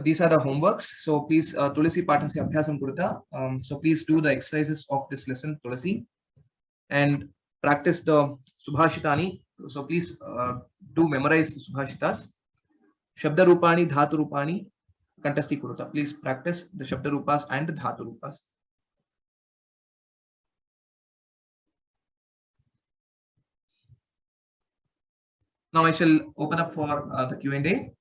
these are the homeworks. So please, Tulasi Pathasya Abhyasam Kurita. So please do the exercises of this lesson, Tulasi, and practice the Subhashitani. So please do memorize the Subhashitas. Shabda Rupani, Dhatu Rupani, Kantasti Kuruta. Please practice the Shabda Rupas and the Dhatu Rupas. Now I shall open up for the Q&A.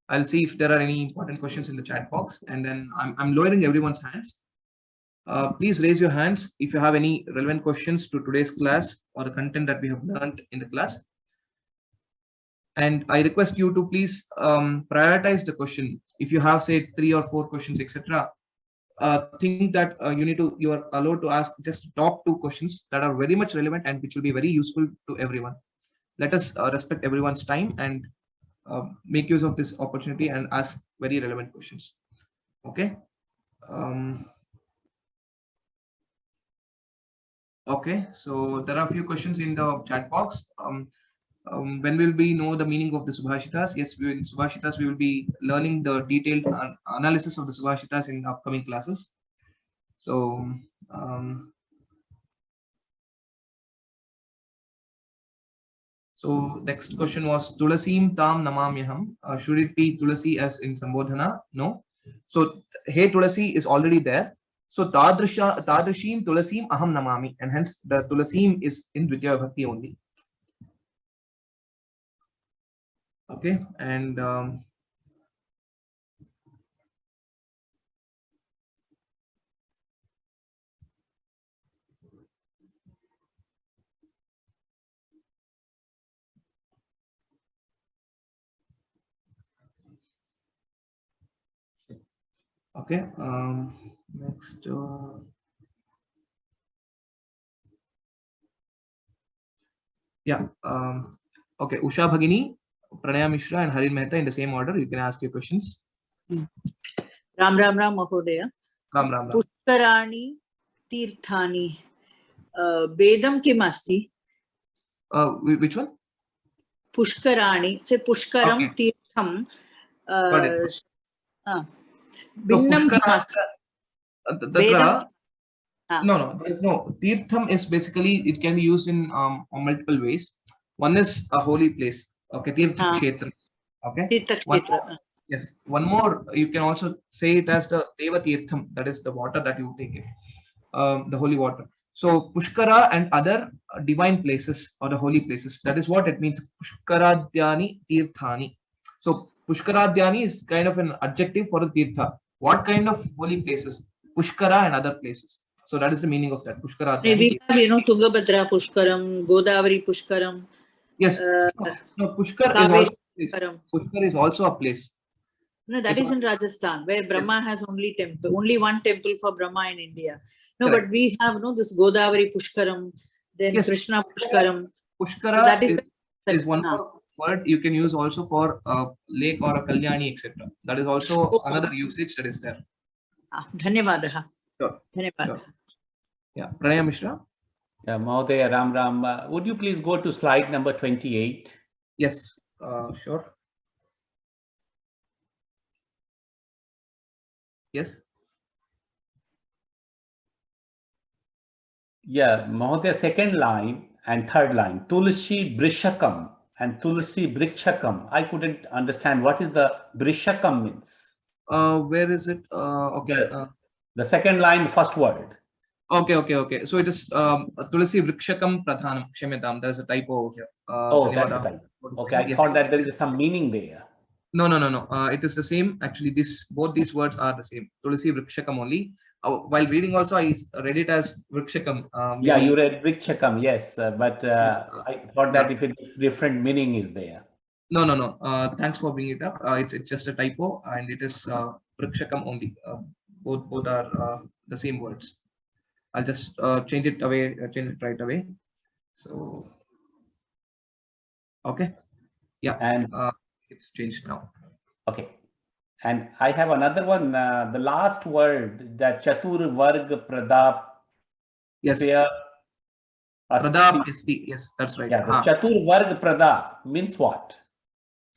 I'll see if there are any important questions in the chat box, and then I'm lowering everyone's hands. Please raise your hands if you have any relevant questions to today's class or the content that we have learned in the class. And I request you to please prioritize the question. If you have, say, 3 or 4 questions, etc., think that you are allowed to ask just top 2 questions that are very much relevant and which will be very useful to everyone. Let us respect everyone's time and make use of this opportunity and ask very relevant questions. Okay. Okay, so there are a few questions in the chat box. When will we know the meaning of the Subhashitas? Yes, Subhashitas, we will be learning the detailed analysis of the Subhashitas in upcoming classes. So, next question was Tulasim Tam Namamyaham. Should it be Tulasi as in Sambodhana? No. So, Hey Tulasi is already there. So Tadrishim Tulasim Aham Namami, and hence the Tulasim is in Dvitiya Bhakti only. Okay, and okay, next. Yeah. Okay, Usha Bhagini, Pranaya Mishra, and Harin Mehta in the same order. You can ask your questions. Ram Ram Ram Mahodaya. Ram Ram Ram. Pushkarani Tirthani. Vedam kim asti? Which one? Pushkarani. Say Pushkaram Okay. Tirtham. Binnam kim asti? No, there is no. Tirtham is basically, it can be used in multiple ways. One is a holy place. Okay, Tirtha Kshetra. Okay. Tirtha Kshetra. Yes. One more, you can also say it as the Deva Tirtham, that is the water that you take in, the holy water. So Pushkara and other divine places or the holy places, that is what it means. Pushkaradhyani Tirthani. So Pushkaradhyani is kind of an adjective for the Tirtha. What kind of holy places? Pushkara and other places. So that is the meaning of that. Pushkaradhyani. We have, Tungabhadra Pushkaram, Godavari Pushkaram. Yes. No, Pushkar is also a place. No, that is in Rajasthan, where Brahma has only one temple for Brahma in India. No, correct. But we have this Godavari Pushkaram, then Krishna Pushkaram. Pushkara so that is one more word you can use also for a lake or a Kalyani, etc. That is also another usage that is there. Dhanyavadaha. Sure. Dhanyavadaha. Sure. Yeah, Pranaya Mishra. Yeah, Mahodaya, Ram Ram. Would you please go to slide number 28? Yes, sure. Yes. Yeah, Mahodaya, second line and third line. Tulsi Brishakam and Tulsi Brikshakam. I couldn't understand what is the Brishakam means. Where is it? Okay. The second line, first word. Okay. So it is Tulsi Vrikshakam Pradhanam. Kshamyatam. There's a typo over here. That's a typo. Okay, I thought that there is some meaning there. No. It is the same. Actually, both these words are the same. Tulsi Vrikshakam only. While reading also, I read it as Vrikshakam. Yeah, you read Vrikshakam, yes. But yes, I thought that if it's different meaning is there. No. Thanks for bringing it up. It's just a typo, and it is Vrikshakam only. Both are the same words. I'll just change it right away. So, okay. Yeah. And it's changed now. Okay. And I have another one. The last word, that Chatur Varg Pradap. Yes. Pradap Asti. Yes, that's right. Yeah, the Chatur Varg Pradap means what?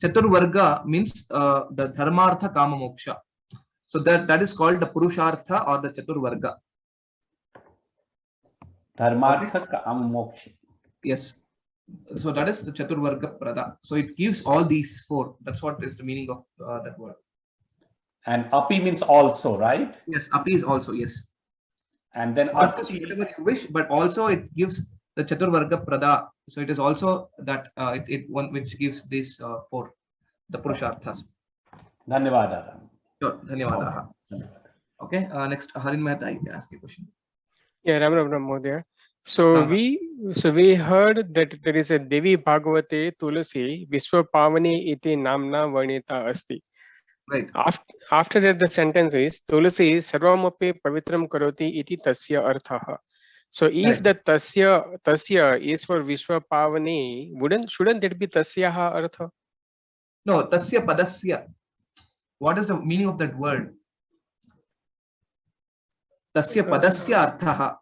Chaturvarga means the dharmartha kama moksha. So that is called the purushartha or the Chaturvarga. Dharmartha kama moksha. Yes. So that is the Chaturvarga Prada. So it gives all these four. That's what is the meaning of that word. And api means also, right? Yes, api is also, yes. And then Not just asti. whatever you wish, but also it gives the Chaturvarga Prada. So it is also that it one which gives these four, the Purusharthas. Dhanyavada. Sure, Dhanyavadaha. Okay, next Harin Mehta, you can ask a question. Yeah, Ram Mohdaya. So Ram. we heard that there is a Devi Bhagavate Tulasi Vishwapavani iti namna varnita asti. Right. After that, the sentence is Tulasi sarvamapi pavitram karoti iti tasya arthaha. So if the tasya is for Vishwapavani, shouldn't it be tasyaha artha? No, tasya padasya. What is the meaning of that word? Tasya padasya arthaha.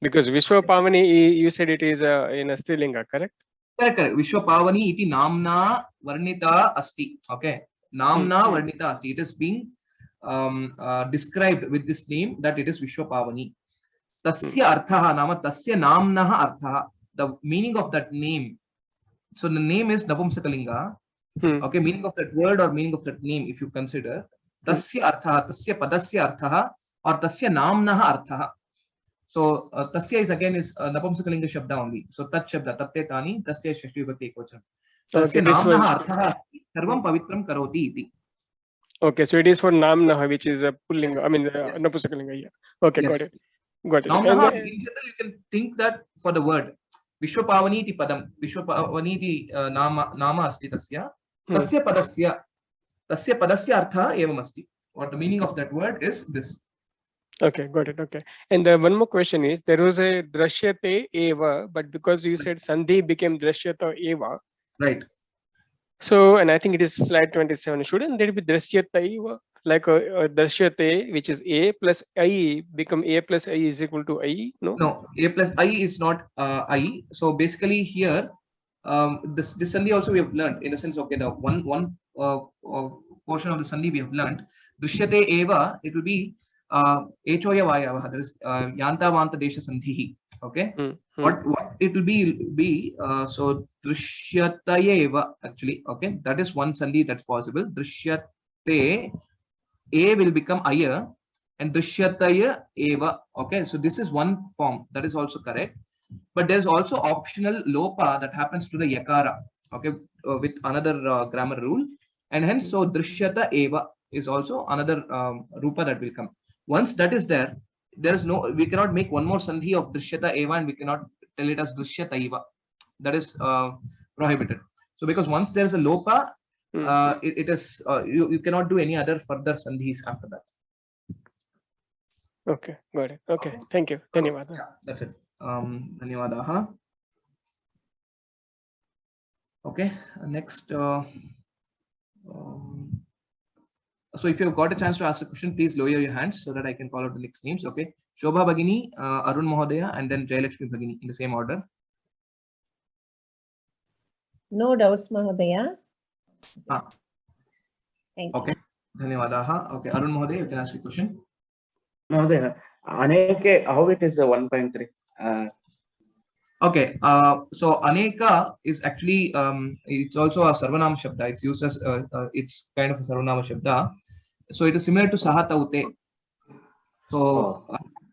Because Vishwapavani, you said it is in a Strilinga, correct? Correct. Vishwapavani iti namna varnita asti. Okay. Namna varnita asti. It is being described with this name that it is Vishwapavani. Tasya arthaha nama tasya namnaha arthaha. The meaning of that name. So the name is Napumsakalinga. Okay. Meaning of that word or meaning of that name, if you consider. Tasya arthaha, tasya padasya arthaha or tasya namnaha arthaha. So tasya is again is Napumsakalinga shabda only. So tat shabda tatte tani tasya shashti vibhakti ekvachanam. Tasya namnaha arthaha sarvam pavitram karoti iti. Okay, so it is for namnaha, which is a pullinga. I mean, Napumsakalinga. Yeah. Okay, Yes. got it. Got it. Namnaha, And in general, you can think that for the word Vishwapavani iti padam. Vishwapavani iti nama asti tasya. Tasya padasya artha evam asti. What the meaning of that word is this. okay, got it. Okay. And one more question is, there was a drashyate eva, but because you said sandhi became drashyata eva. Right. So, and I think it is slide 27. Shouldn't there be drashyata eva? Like a drashyate, which is a plus I, become a plus I is equal to I? No? No, a plus I is not I. So basically here, this sandhi also we have learned in a sense. Okay, the one portion of the sandhi we have learned. Drishyate eva, it will be echoya vayavaha. That is yanta vanta desha sandhihi. Okay. What it will be so drishyataya eva actually. Okay, that is one sandhi that's possible. Drishyate a will become aya. And drishyataya eva. Okay, so this is one form that is also correct, but there's also optional lopa that happens to the yakara. Okay, with another grammar rule, and hence so drishyata eva is also another rupa that will come. Once that is there, there is no, we cannot make one more sandhi of drishyata eva and we cannot tell it as drishyata eva. That is prohibited. So because once there is a lopa, it is you cannot do any other further sandhis after that. Okay, got it. Okay, thank you. Dhanyavada. Yeah, that's it. Dhanyavadaha. Okay, next. So if you've got a chance to ask a question, please lower your hands so that I can call out the next names. Okay, Shobha Bhagini, Arun Mohodaya, and then Jayalakshmi Bhagini in the same order. No doubts, Mahodaya. Ah. Thank Okay, Dhanyavadaha. Okay, Arun Mohodaya, you can ask a question. Mahodaya, Aneke, how it is 1.3? Okay, so Aneka is actually it's also a Sarvanama Shabda. It's used as it's kind of a Sarvanama Shabda. So it is similar to Sahataute. So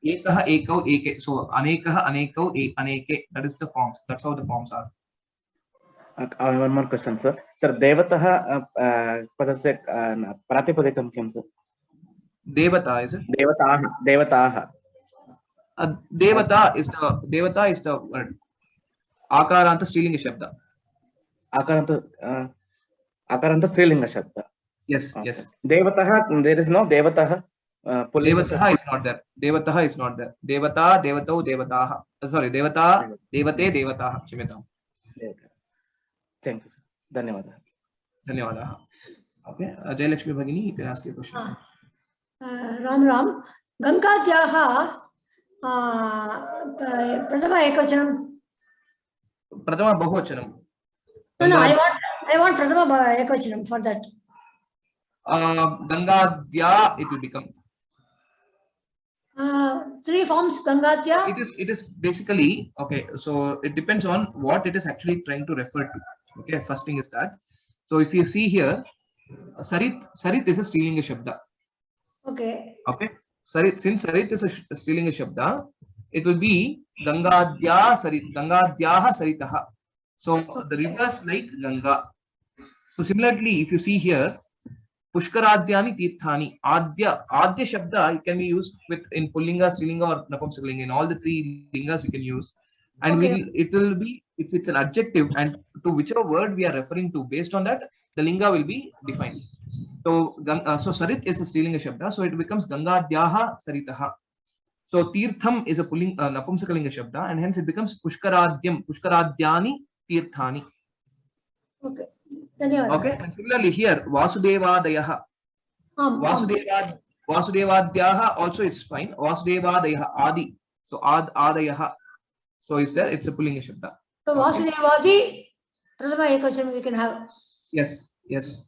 Ekaha, Ekau, Eke. So Anekaha, Anekau, Aneke. That is the forms. That's how the forms are. One more question, sir. Sir, Devataha Padasya Pratipadikam Kim, sir? Devata, is it? Devataha. Devata is the word. Akaranta Strilinga Shabda. Akaranta Strilinga Shabda. Yes, Okay. yes. Devataha, there is no Devataha. Devataha is not there. Devataha is not there. Devata, Devatau, Devataha. Sorry, Devata, Devate, Devataha. Shimitam. Thank you, sir. Dhanyavada. Dhanyavadaha. Okay, Jayalakshmi Bhagini, you can ask your question. Ram, Gankadyaha Prathama Ekvachanam. Prathama Bahuvachanam. No, I I want Pradama Ekvachanam for that. Gangadya, it will become. Three forms Gangadya. It is basically, okay, so it depends on what it is actually trying to refer to. Okay, first thing is that. So if you see here, Sarit is a Strilinga Shabda. Okay. Okay, since Sarit is a Strilinga Shabda, it will be Gangadya Sarit, Gangadyaha Saritaha. So the rivers like Ganga. So similarly, if you see here, Pushkaradyani Tirthani, Adya Shabda, it can be used with in Pullinga, Strilinga or Napumsakalinga. In all the three lingas we can use. And it will be, if it's an adjective and to whichever word we are referring to, based on that, the linga will be defined. So, so Sarit is a Strilinga Shabda, so it becomes Gangadyaha Saritaha. So Tirtham is a Napumsakalinga Shabda, and hence it becomes Pushkaradyani Tirthani. Okay. Okay, and similarly here, Vasudevadayaha. Vasudevadyaha also is fine. Vasudevadayaha, Adi. So Adayaha. So is there, it's a Pullinga Shabda. So Vasudevadi, Pradama Ekvachanam we can have. Yes, yes.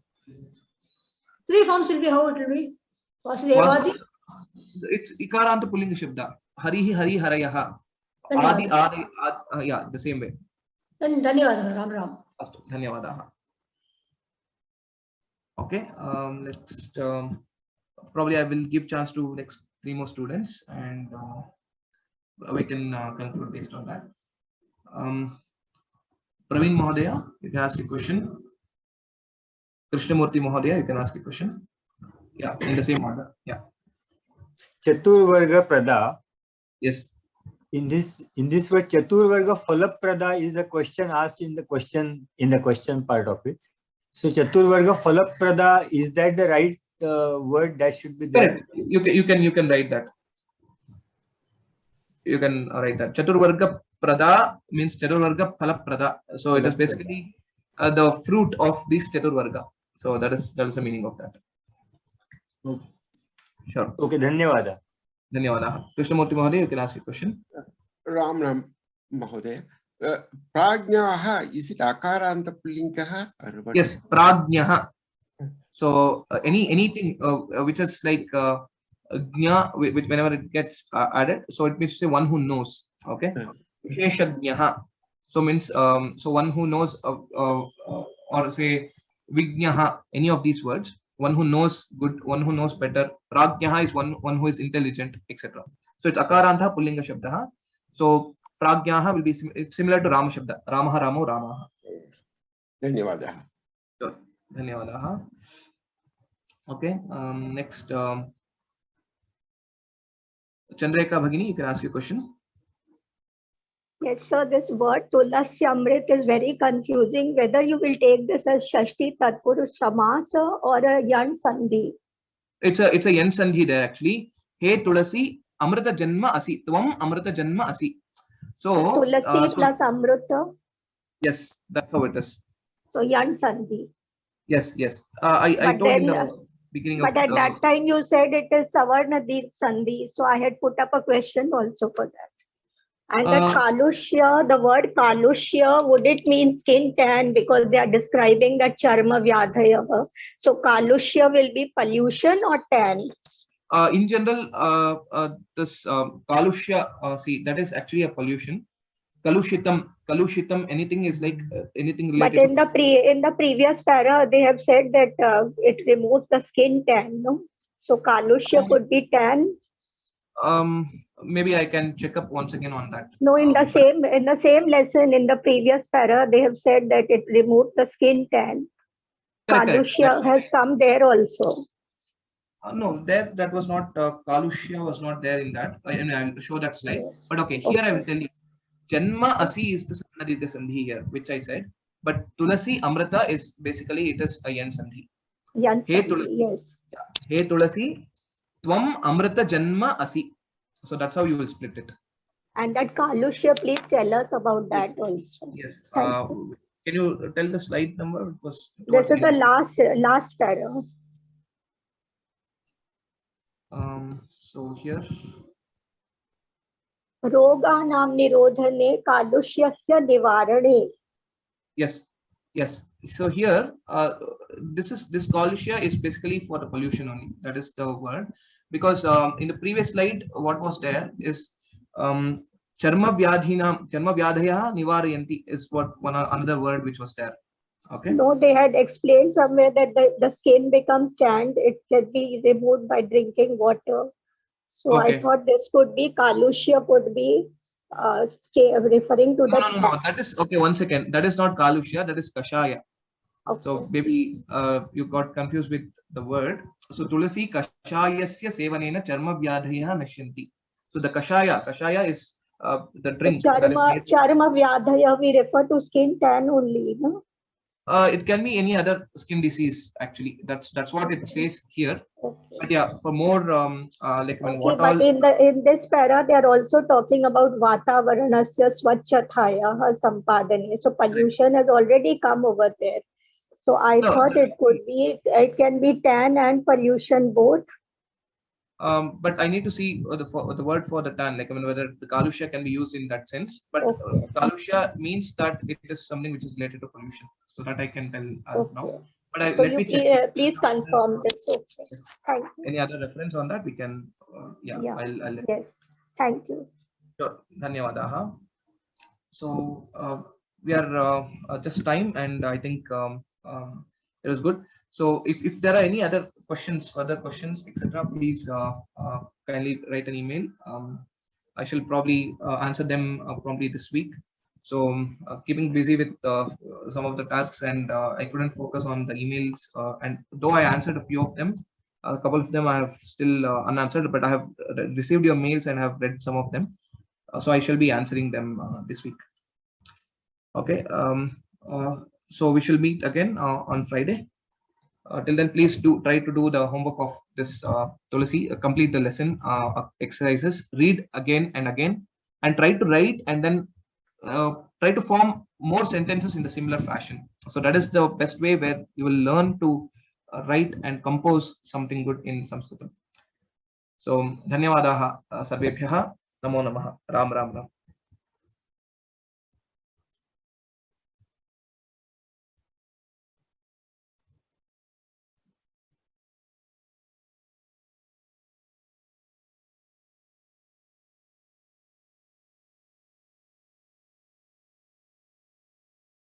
Three forms will be how it will be? Vasudevadi. It's Ikaranta Pullinga Shabda. Harihi Hari Harayaha. Adi Adi, yeah, the same way. Then Dhanyavadaha, Ram Ram. Dhanyavadaha. Okay, next, probably I will give chance to next 3 more students, and we can conclude based on that. Praveen Mahodaya, you can ask a question. Krishnamurti Mahodaya, you can ask a question. Yeah, in the same order. Yeah. Chaturvarga Prada. Yes. In this word Chaturvarga Phalaprada is the question asked in the question part of it. So Chaturvarga Phalaprada, is that the right word that should be there? Correct. You can write that. You can write that. Chaturvarga Prada means Chaturvarga Phalaprada. So it is basically the fruit of this Chaturvarga. So that is the meaning of that. Okay. Sure. Okay, Dhanyavada. Dhanyavada. Krishnamurti Mahodaya, you can ask a question. Ram Mahodaya. Prajnaha, is it Akaranta Pullingaha? Yes, Prajnaha. So anything which is like Gnya, which whenever it gets added, so it means to say one who knows. Okay. Visheshagnyaha. So means so one who knows or say Vignaha, any of these words, one who knows good, one who knows better. Prajnaha is one who is intelligent, etc. So it's Akaranta Pullinga Shabdaha. So Prajnaha will be similar to Rama Shabda. Ramaha Ramo Ramaha. Dhanyavadaha. Sure. Dhanyavadaha. Okay. Next, Chandreka Bhagini, you can ask your question. Yes, so this word Tulasyamrit is very confusing, whether you will take this as Shashti Tatpurush Samasa or a Yan Sandhi. It's a Yan Sandhi there actually. Hey Tulasi Amrita Janma Asi. Tvam Amrita Janma Asi. So Tulasi plus Amrita. Yes, that's how it is. So Yan Sandhi. Yes. I told then, in the beginning but of at that time you said it is Savarnadip Sandhi. So I had put up a question also for that. And that Kalushya, the word Kalushya, would it mean skin tan, because they are describing that Charma Vyadhaya? So Kalushya will be pollution or tan? In general, this Kalushya, see, that is actually a pollution. Kalushitam, anything is like anything related. But in the previous para, they have said that it removes the skin tan, no? So Kalushya could be tan. Maybe I can check up once again on that. No, in the same lesson in the previous para, they have said that it removed the skin tan. Kalushya has come there also. No, that was not Kalushya was not there in that. I'll show that slide. But okay, here I will tell you. Janma Asi is the Savarnadita Sandhi here, which I said. But Tulasi Amrita is basically it is a Yan Sandhi. Yan Sandhi, Hey Tulasi, yes. Hey Tulasi, Tvam Amrita Janma Asi. So that's how you will split it. And that Kalushya, please tell us about that also. Yes. Can you tell the slide number? It was. This is the last para. So here. Roganam nirodhane kalushyasya nivarane. Yes. Yes. So here, this Kalusha is basically for the pollution only. That is the word. Because in the previous slide, what was there is charma vyadhaya nivarayanti is what another word which was there. Okay. No, they had explained somewhere that the skin becomes tanned. It can be removed by drinking water. So Okay. I thought this could be Kalusha, could be referring to No. That is okay. 1 second. That is not Kalusha. That is Kashaya. Okay. So maybe you got confused with the word. So Tulasi Kashayasya Sevanena Charma Vyadhaya Nashyanti. So the Kashaya is the drink that is made. Charma vyadhaya, we refer to skin tan only, no? It can be any other skin disease actually. That's what it says here. Okay. But yeah, for more like when Okay, what but all. in this para, they are also talking about Vatavaranasya Swachhathaya Sampadane. So pollution has already come over there. So I No, thought it can be tan and pollution both. but I need to see the word for the tan, like I mean, whether the Kalusha can be used in that sense. But Okay. Kalusha means that it is something which is related to pollution. So that I can tell now. Okay. But So let you me check. please confirm this. Okay. Thank you. Any other reference on that? We can, yeah. I'll Yes. Thank you. sure. Dhanyawadaha. So we are just time, and I think it was good. So if there are any other questions, further questions, etc., please kindly write an email. I shall probably answer them probably this week. So keeping busy with some of the tasks, and I couldn't focus on the emails. And though I answered a few of them, a couple of them I have still unanswered, but I have received your mails and have read some of them. So I shall be answering them this week. Okay. So we shall meet again on Friday. Till then, please try to do the homework of this Tulasi, complete the lesson exercises, read again and again, and try to write, and then try to form more sentences in the similar fashion. So that is the best way where you will learn to write and compose something good in Sanskritam. So, dhanyawadaha sarvebhyah, namo namaha, ram ram ram.